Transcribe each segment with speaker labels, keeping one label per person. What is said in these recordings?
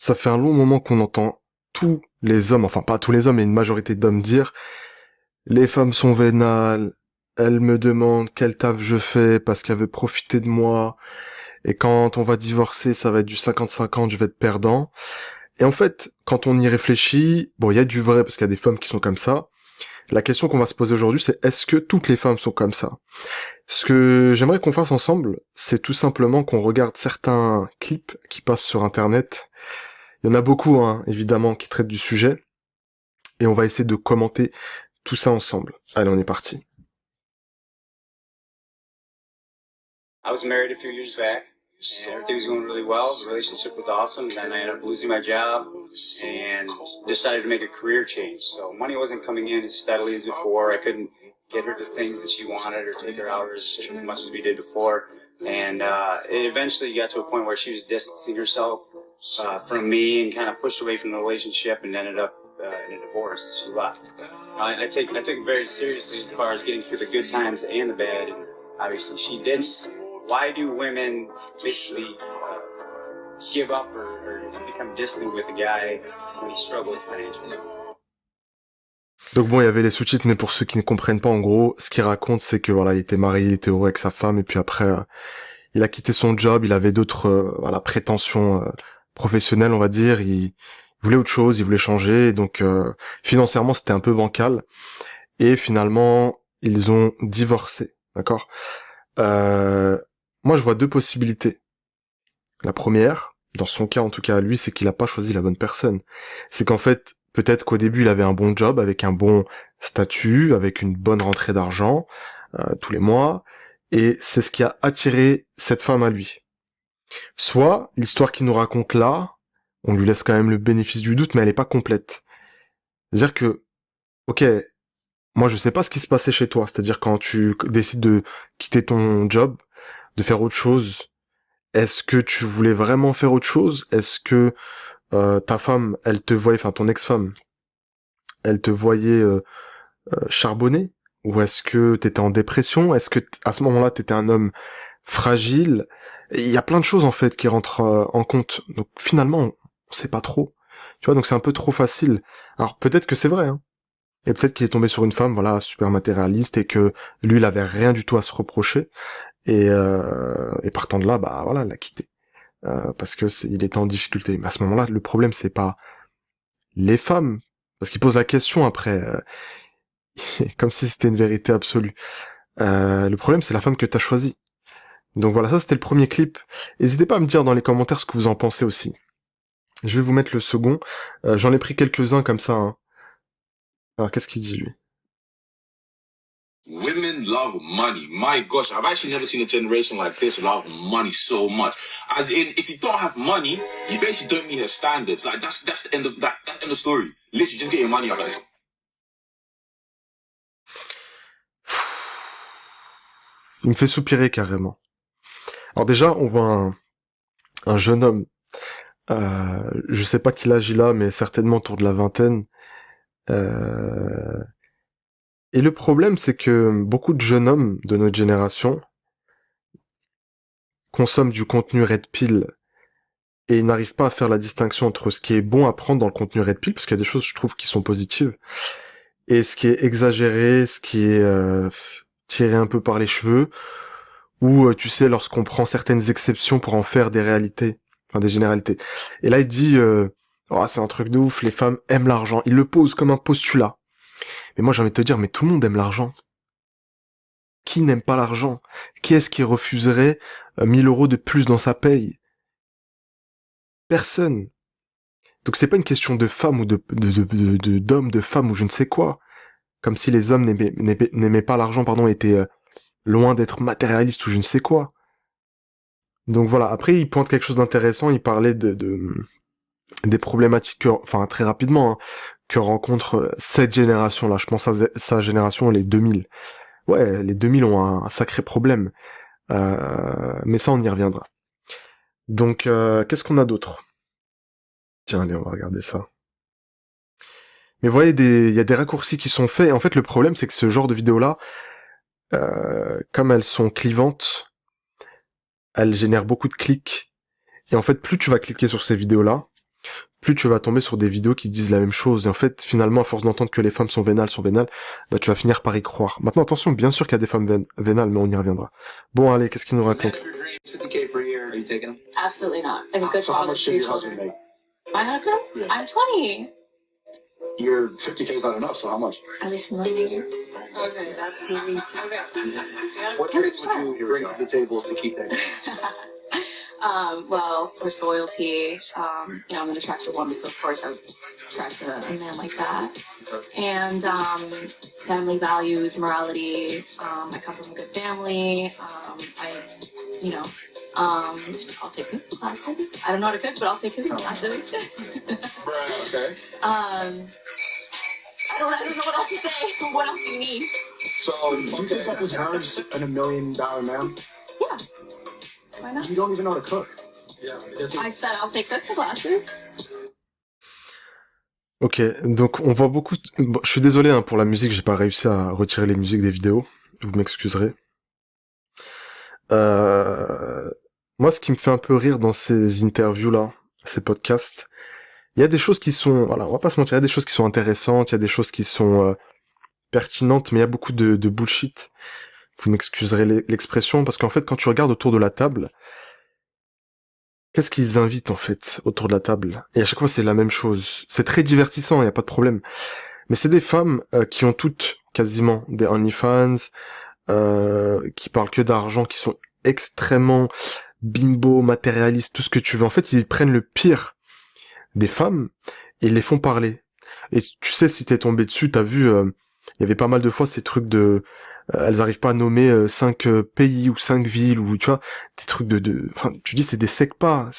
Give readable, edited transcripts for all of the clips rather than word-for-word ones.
Speaker 1: Ça fait un long moment qu'on entend tous les hommes, enfin pas tous les hommes, mais une majorité d'hommes dire les femmes sont vénales, elles me demandent quel taf je fais parce qu'elles veulent profiter de moi, et quand on va divorcer, ça va être du 50-50, je vais être perdant. Et en fait, quand on y réfléchit, bon, il y a du vrai parce qu'il y a des femmes qui sont comme ça. La question qu'on va se poser aujourd'hui, c'est est-ce que toutes les femmes sont comme ça? Ce que j'aimerais qu'on fasse ensemble, c'est tout simplement qu'on regarde certains clips qui passent sur Internet. Il y en a beaucoup, hein, évidemment, qui traitent du sujet, et on va essayer de commenter tout ça ensemble. Allez, on est parti.
Speaker 2: I was married a few years back, and everything was going really well. The relationship was awesome. Then I ended up losing my job and decided to make a career change. So money wasn't coming in as steadily as before. I couldn't get her the things that she wanted or take her out as much as we did before. And it eventually got to a point where she was distancing herself from me and kind of pushed away from the relationship and ended up in a divorce. She left. I take it very seriously as far as getting through the good times and the bad. And obviously she didn't. Why do women basically give up or become distant with a guy when he struggles financially?
Speaker 1: Donc bon, il y avait les sous-titres, mais pour ceux qui ne comprennent pas, en gros, ce qu'il raconte, c'est que voilà, il était marié, il était heureux avec sa femme, et puis après, il a quitté son job, il avait d'autres voilà, prétentions professionnelles, on va dire, il voulait autre chose, il voulait changer, et donc financièrement, c'était un peu bancal, et finalement, ils ont divorcé, d'accord. Moi, je vois deux possibilités. La première, dans son cas en tout cas, lui, c'est qu'il a pas choisi la bonne personne. C'est qu'en fait, peut-être qu'au début, il avait un bon job, avec un bon statut, avec une bonne rentrée d'argent, tous les mois, et c'est ce qui a attiré cette femme à lui. Soit, l'histoire qu'il nous raconte là, on lui laisse quand même le bénéfice du doute, mais elle est pas complète. C'est-à-dire que, ok, moi je sais pas ce qui se passait chez toi, c'est-à-dire quand tu décides de quitter ton job, de faire autre chose, est-ce que tu voulais vraiment faire autre chose? Est-ce que ta femme, elle te voyait, enfin ton ex-femme, elle te voyait charbonner? Ou est-ce que t'étais en dépression? Est-ce que à ce moment-là, t'étais un homme fragile? Il y a plein de choses en fait qui rentrent en compte. Donc finalement, on sait pas trop. Tu vois, donc c'est un peu trop facile. Alors peut-être que c'est vrai, hein. Et peut-être qu'il est tombé sur une femme, voilà, super matérialiste et que lui, il avait rien du tout à se reprocher. Et partant de là, bah voilà, il l'a quitté. Parce que il était en difficulté. Mais à ce moment-là, le problème, c'est pas les femmes. Parce qu'il pose la question après, comme si c'était une vérité absolue. Le problème, c'est la femme que t'as choisie. Donc voilà, ça c'était le premier clip. N'hésitez pas à me dire dans les commentaires ce que vous en pensez aussi. Je vais vous mettre le second. J'en ai pris quelques-uns comme ça, hein. Alors qu'est-ce qu'il dit lui?
Speaker 3: Women love money. My gosh, I've actually never seen a generation like this love money so much. As in, if you don't have money, you basically don't meet her standards. Like that's the end of that end of story. Literally, just get your money up. Like,
Speaker 1: Il me fait soupirer carrément. Alors déjà, on voit un jeune homme. Je sais pas quel âge il a, mais certainement autour de la vingtaine. Et le problème, c'est que beaucoup de jeunes hommes de notre génération consomment du contenu Red Pill et ils n'arrivent pas à faire la distinction entre ce qui est bon à prendre dans le contenu Red Pill, parce qu'il y a des choses, je trouve, qui sont positives, et ce qui est exagéré, ce qui est tiré un peu par les cheveux, ou tu sais, lorsqu'on prend certaines exceptions pour en faire des réalités, enfin des généralités. Et là, il dit, oh, c'est un truc de ouf, les femmes aiment l'argent. Il le pose comme un postulat. Mais moi, j'ai envie de te dire, mais tout le monde aime l'argent. Qui n'aime pas l'argent? Qui est-ce qui refuserait 1000 euros de plus dans sa paye? Personne. Donc c'est pas une question de femme ou d'homme, de femme ou je ne sais quoi. Comme si les hommes n'aimaient pas l'argent, pardon, étaient loin d'être matérialistes ou je ne sais quoi. Donc voilà, après il pointe quelque chose d'intéressant, il parlait des problématiques, enfin très rapidement, hein, que rencontre cette génération-là. Je pense à sa génération, les 2000. Ouais, les 2000 ont un sacré problème. Mais ça, on y reviendra. Donc, qu'est-ce qu'on a d'autre? Tiens, allez, on va regarder ça. Mais vous voyez, il y a des raccourcis qui sont faits. Et en fait, le problème, c'est que ce genre de vidéos-là, comme elles sont clivantes, elles génèrent beaucoup de clics. Et en fait, plus tu vas cliquer sur ces vidéos-là, plus tu vas tomber sur des vidéos qui disent la même chose. Et en fait, finalement, à force d'entendre que les femmes sont vénales, bah tu vas finir par y croire. Maintenant, attention, bien sûr qu'il y a des femmes vénales, mais on y reviendra. Bon, allez, qu'est-ce qu'il nous raconte?
Speaker 4: $50K for a year. Are you taking him?
Speaker 5: Absolutely not. I think that's
Speaker 4: So how
Speaker 5: all
Speaker 4: much should your husband make?
Speaker 5: My husband?
Speaker 4: Yeah.
Speaker 5: I'm 20.
Speaker 4: Your 50K is not enough, so how much?
Speaker 5: At least money. Okay, that's the...
Speaker 4: What traits would you bring to the table to keep that?
Speaker 5: Well, first loyalty. I'm an attractive woman, so of course I would attract a man like that. And family values, morality. I come from a good family. I'll take cooking classes. I don't know how to cook, but I'll take cooking classes.
Speaker 4: Okay.
Speaker 5: I don't know what else to say. What else do you need?
Speaker 4: So, do you think that deserves a $1 million man?
Speaker 5: Yeah. Why not?
Speaker 4: You don't even know how to cook. Yeah.
Speaker 5: I said I'll take cooking classes.
Speaker 1: Ok, donc on voit beaucoup... Bon, je suis désolé hein, pour la musique, j'ai pas réussi à retirer les musiques des vidéos. Vous m'excuserez. Moi, ce qui me fait un peu rire dans ces interviews-là, ces podcasts, il y a des choses qui sont... Voilà, on va pas se mentir, il y a des choses qui sont intéressantes, il y a des choses qui sont pertinentes, mais il y a beaucoup de bullshit. Vous m'excuserez l'expression, parce qu'en fait, quand tu regardes autour de la table, qu'est-ce qu'ils invitent, en fait, autour de la table? Et à chaque fois, c'est la même chose. C'est très divertissant, il n'y a pas de problème. Mais c'est des femmes qui ont toutes, quasiment, des OnlyFans, qui parlent que d'argent, qui sont extrêmement bimbo, matérialistes, tout ce que tu veux. En fait, ils prennent le pire des femmes et ils les font parler. Et tu sais, si t'es tombé dessus, t'as vu, il y avait pas mal de fois ces trucs de... elles arrivent pas à nommer 5 pays ou 5 villes, ou tu vois, des trucs enfin, tu dis c'est des secpas.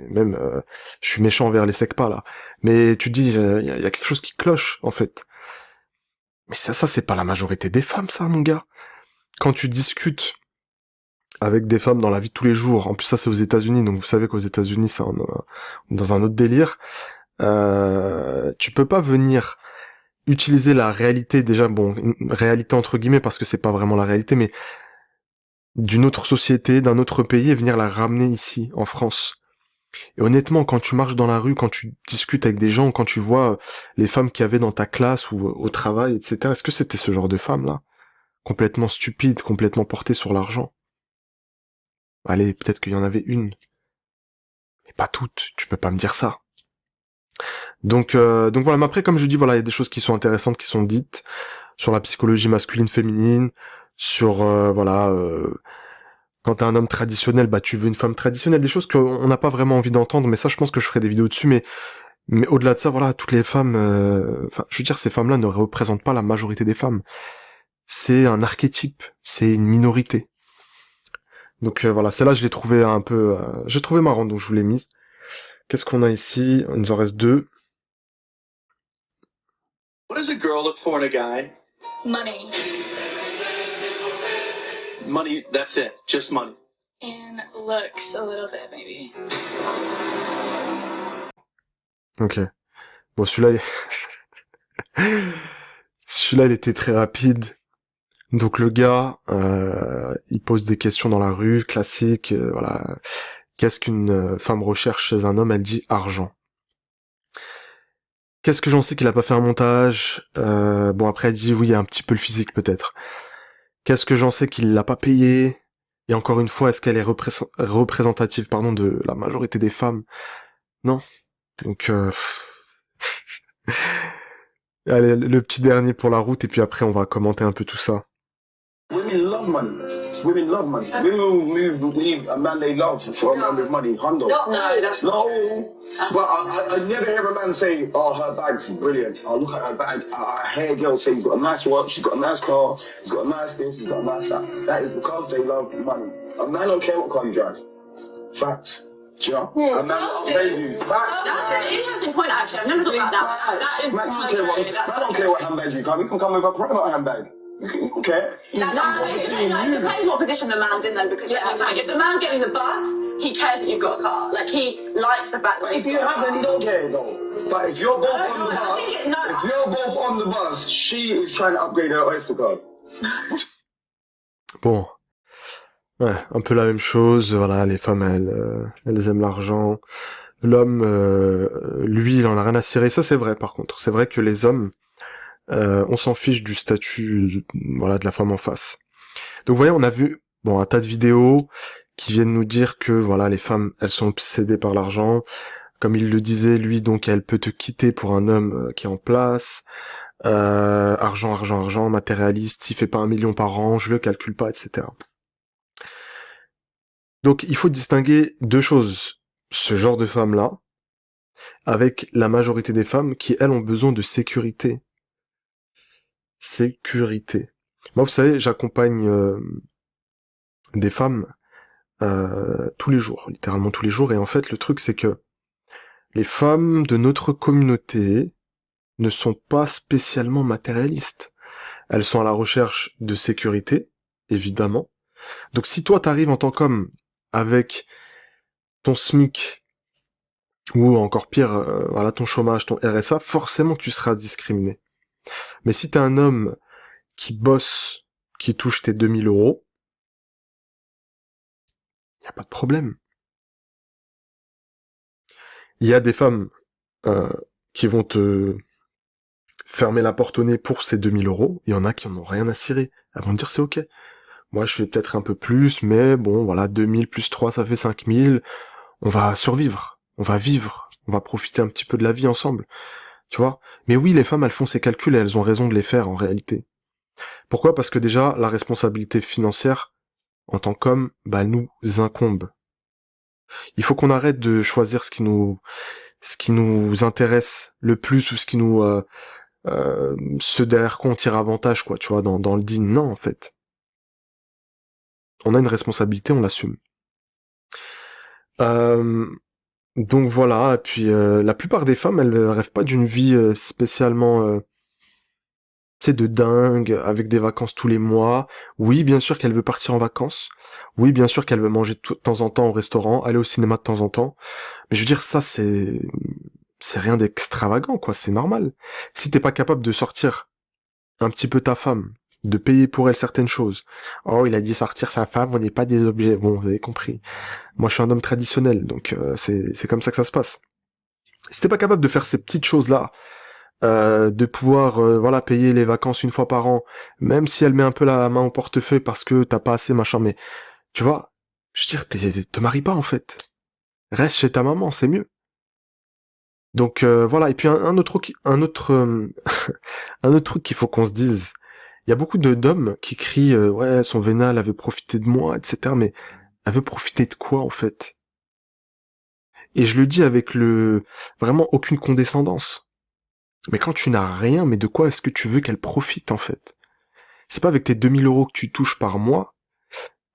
Speaker 1: Même, je suis méchant envers les secpas, là. Mais tu dis, il y a quelque chose qui cloche, en fait. Mais ça c'est pas la majorité des femmes, ça, mon gars. Quand tu discutes avec des femmes dans la vie de tous les jours, en plus ça c'est aux États-Unis, donc vous savez qu'aux États-Unis c'est dans un autre délire, tu peux pas venir utiliser la réalité, déjà, bon, une réalité entre guillemets, parce que c'est pas vraiment la réalité, mais d'une autre société, d'un autre pays, et venir la ramener ici, en France. Et honnêtement, quand tu marches dans la rue, quand tu discutes avec des gens, quand tu vois les femmes qu'il y avait dans ta classe ou au travail, etc., est-ce que c'était ce genre de femmes-là? Complètement stupides, complètement portées sur l'argent? Allez, peut-être qu'il y en avait une. Mais pas toutes, tu peux pas me dire ça. Donc voilà, mais après, comme je dis, voilà, il y a des choses qui sont intéressantes qui sont dites sur la psychologie masculine, féminine, sur, quand t'es un homme traditionnel, bah tu veux une femme traditionnelle, des choses qu'on n'a pas vraiment envie d'entendre, mais ça, je pense que je ferai des vidéos dessus, mais au-delà de ça, voilà, toutes les femmes, je veux dire, ces femmes-là ne représentent pas la majorité des femmes. C'est un archétype, c'est une minorité. Donc voilà, celle-là, je l'ai trouvé un peu... j'ai trouvé marrant, donc je vous l'ai mise. Qu'est-ce qu'on a ici? Il nous en reste 2.
Speaker 6: What does a girl look for in a guy?
Speaker 5: Money.
Speaker 6: Money, that's it. Just money.
Speaker 5: And looks a little bit, maybe.
Speaker 1: Ok. Bon, celui-là, celui-là, il était très rapide. Donc le gars, il pose des questions dans la rue, classique, voilà. Qu'est-ce qu'une femme recherche chez un homme? Elle dit argent. Qu'est-ce que j'en sais qu'il a pas fait un montage? Bon, après elle dit oui, un petit peu le physique peut-être. Qu'est-ce que j'en sais qu'il l'a pas payé? Et encore une fois, est-ce qu'elle est représentative, de la majorité des femmes? Non. Donc, allez, le petit dernier pour la route, et puis après on va commenter un peu tout ça.
Speaker 6: Women love money. Women love money. Women believe a man they love for a man with money. Hundo.
Speaker 5: No, that's
Speaker 6: No. But I never hear a man say, oh, her bag's brilliant. Oh, look at her bag. I hear a girl say, she's got a nice watch, she's got a nice car, she's got a nice this, she's got a nice that. That is because they love money. A man don't care what car you drive. Facts. Do you know? A man don't pay you. Facts.
Speaker 5: That's an interesting point, actually. I've never thought about that. That is
Speaker 6: Man don't care what handbag you come. You can come with a private handbag. Okay.
Speaker 7: It depends what position the man's in though, because let me tell you, if the man's getting the bus, he cares that you've got a car. Like he likes the fact that
Speaker 6: If you have, then he don't care though. But if you're both on the bus, if you're both on the bus, she is trying to upgrade her Oyster card.
Speaker 1: Bon. Ouais, un peu la même chose, voilà, les femmes, elles aiment l'argent, L'homme, lui, il en a rien à cirer. Ça, c'est vrai, par contre. C'est vrai que les hommes, on s'en fiche du statut, voilà, de la femme en face. Donc, vous voyez, on a vu, bon, un tas de vidéos qui viennent nous dire que, voilà, les femmes, elles sont obsédées par l'argent. Comme il le disait, lui, donc, elle peut te quitter pour un homme qui est en place. Argent, argent, argent, matérialiste, s'il fait pas 1 million par an, je le calcule pas, etc. Donc, il faut distinguer deux choses. Ce genre de femmes-là, avec la majorité des femmes qui, elles, ont besoin de sécurité. Sécurité. Moi, vous savez, j'accompagne des femmes tous les jours, littéralement tous les jours, et en fait, le truc, c'est que les femmes de notre communauté ne sont pas spécialement matérialistes. Elles sont à la recherche de sécurité, évidemment. Donc, si toi, t'arrives en tant qu'homme avec ton SMIC, ou encore pire, voilà, ton chômage, ton RSA, forcément, tu seras discriminé. Mais si t'es un homme qui bosse, qui touche tes 2000 euros, y a pas de problème. Il y a des femmes qui vont te fermer la porte au nez pour ces 2000 euros. Il y en a qui en ont rien à cirer. Elles vont te dire c'est ok. Moi, je fais peut-être un peu plus, mais bon, voilà, 2000 plus 3, ça fait 5000. On va survivre. On va vivre. On va profiter un petit peu de la vie ensemble. Tu vois? Mais oui, les femmes, elles font ces calculs et elles ont raison de les faire en réalité. Pourquoi? Parce que déjà, la responsabilité financière, en tant qu'homme, bah, nous incombe. Il faut qu'on arrête de choisir ce qui nous intéresse le plus ou ce derrière quoi on tire avantage, quoi, tu vois, dans le deal. Non, en fait. On a une responsabilité, on l'assume. Donc voilà, et puis la plupart des femmes, elles rêvent pas d'une vie spécialement de dingue, avec des vacances tous les mois. Oui, bien sûr qu'elle veut partir en vacances. Oui, bien sûr qu'elle veut manger de temps en temps au restaurant, aller au cinéma de temps en temps. Mais je veux dire, ça, c'est rien d'extravagant, quoi. C'est normal. Si t'es pas capable de sortir un petit peu ta femme, de payer pour elle certaines choses. Oh, il a dit sortir sa femme, on n'est pas des objets. Bon, vous avez compris. Moi, je suis un homme traditionnel, donc c'est comme ça que ça se passe. Si t'es pas capable de faire ces petites choses-là, de pouvoir voilà payer les vacances une fois par an, même si elle met un peu la main au portefeuille parce que t'as pas assez machin, mais tu vois, je veux dire, te marie pas en fait, reste chez ta maman, c'est mieux. Donc voilà, et puis un autre truc, un autre truc qu'il faut qu'on se dise, il y a beaucoup d'hommes qui crient ouais son vénal elle veut profiter de moi, etc. Mais elle veut profiter de quoi en fait? Et je le dis avec vraiment aucune condescendance. Mais quand tu n'as rien, mais de quoi est-ce que tu veux qu'elle profite, en fait? C'est pas avec tes 2000 euros que tu touches par mois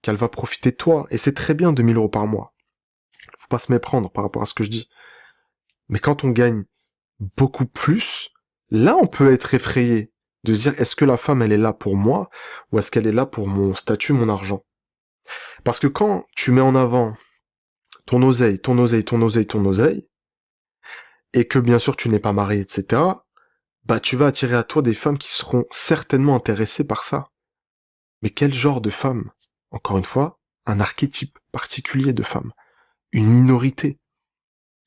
Speaker 1: qu'elle va profiter de toi. Et c'est très bien 2000 euros par mois. Faut pas se méprendre par rapport à ce que je dis. Mais quand on gagne beaucoup plus, là on peut être effrayé de se dire est-ce que la femme elle est là pour moi ou est-ce qu'elle est là pour mon statut, mon argent? Parce que quand tu mets en avant ton oseille, ton oseille, ton oseille, ton oseille, et que bien sûr tu n'es pas marié, etc., bah tu vas attirer à toi des femmes qui seront certainement intéressées par ça. Mais quel genre de femme? Encore une fois, un archétype particulier de femme. Une minorité.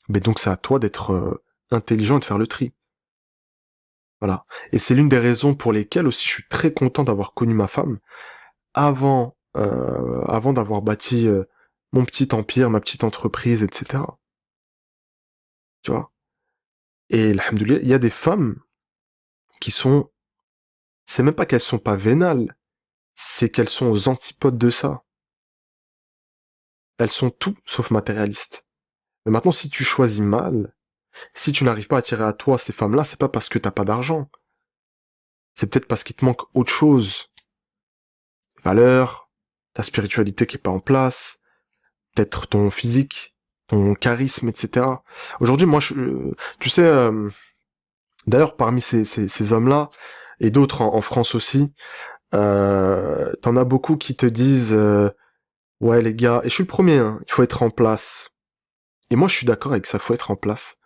Speaker 1: Mais donc c'est à toi d'être intelligent et de faire le tri. Voilà. Et c'est l'une des raisons pour lesquelles aussi je suis très content d'avoir connu ma femme avant d'avoir bâti mon petit empire, ma petite entreprise, etc. Tu vois? Et alhamdoulilah, il y a des femmes qui c'est même pas qu'elles sont pas vénales, c'est qu'elles sont aux antipodes de ça. Elles sont tout sauf matérialistes. Mais maintenant, si tu choisis mal, si tu n'arrives pas à attirer à toi ces femmes-là, c'est pas parce que t'as pas d'argent. C'est peut-être parce qu'il te manque autre chose. Valeur, ta spiritualité qui est pas en place, peut-être ton physique, ton charisme, etc. Aujourd'hui, moi, tu sais, d'ailleurs, parmi ces hommes-là, et d'autres en France aussi, t'en as beaucoup qui te disent ouais les gars, et je suis le premier, hein, il faut être en place. Et moi je suis d'accord avec ça, faut être en place.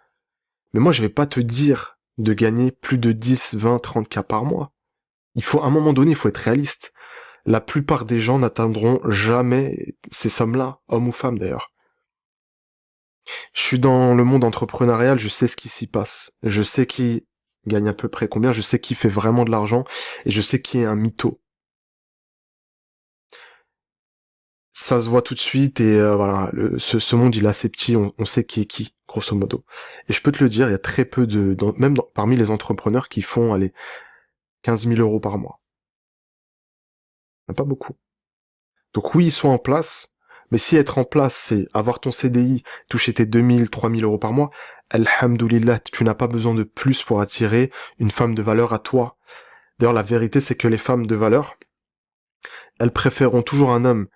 Speaker 1: Mais moi je vais pas te dire de gagner plus de 10, 20, 30 k par mois. À un moment donné, il faut être réaliste. La plupart des gens n'atteindront jamais ces sommes-là, hommes ou femmes d'ailleurs. Je suis dans le monde entrepreneurial, je sais ce qui s'y passe. Je sais qui gagne à peu près combien, je sais qui fait vraiment de l'argent, et je sais qui est un mytho. Ça se voit tout de suite, et voilà, ce monde il est assez petit, on sait qui est qui, grosso modo. Et je peux te le dire, il y a très peu parmi les entrepreneurs qui font, allez, 15 000 € par mois. Il n'y en a pas beaucoup. Donc oui, ils sont en place, mais si être en place, c'est avoir ton CDI, toucher tes 2000, 3000 € par mois, alhamdoulilah, tu n'as pas besoin de plus pour attirer une femme de valeur à toi. D'ailleurs, la vérité, c'est que les femmes de valeur, elles préféreront toujours un homme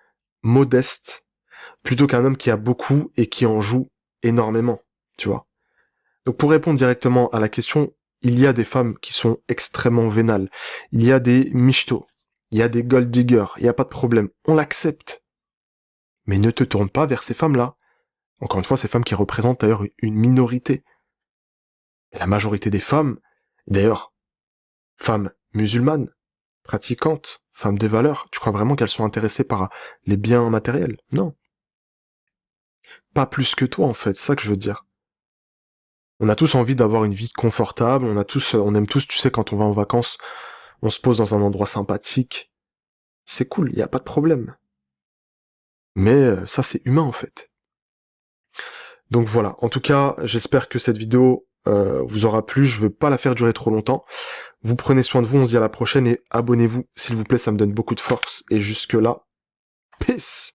Speaker 1: modeste plutôt qu'un homme qui a beaucoup et qui en joue énormément, tu vois. Donc pour répondre directement à la question, il y a des femmes qui sont extrêmement vénales, il y a des michtos, il y a des gold diggers, il n'y a pas de problème, on l'accepte. Mais ne te tourne pas vers ces femmes-là. Encore une fois, ces femmes qui représentent d'ailleurs une minorité. Et la majorité des femmes, d'ailleurs, femmes musulmanes, pratiquantes, femmes de valeur, tu crois vraiment qu'elles sont intéressées par les biens matériels? Non. Pas plus que toi, en fait, c'est ça que je veux dire. On a tous envie d'avoir une vie confortable, on aime tous, tu sais, quand on va en vacances, on se pose dans un endroit sympathique. C'est cool, y a pas de problème. Mais ça, c'est humain, en fait. Donc voilà, en tout cas, j'espère que cette vidéo vous aura plu, je veux pas la faire durer trop longtemps. Vous prenez soin de vous, on se dit à la prochaine, et abonnez-vous, s'il vous plaît, ça me donne beaucoup de force. Et jusque là, peace!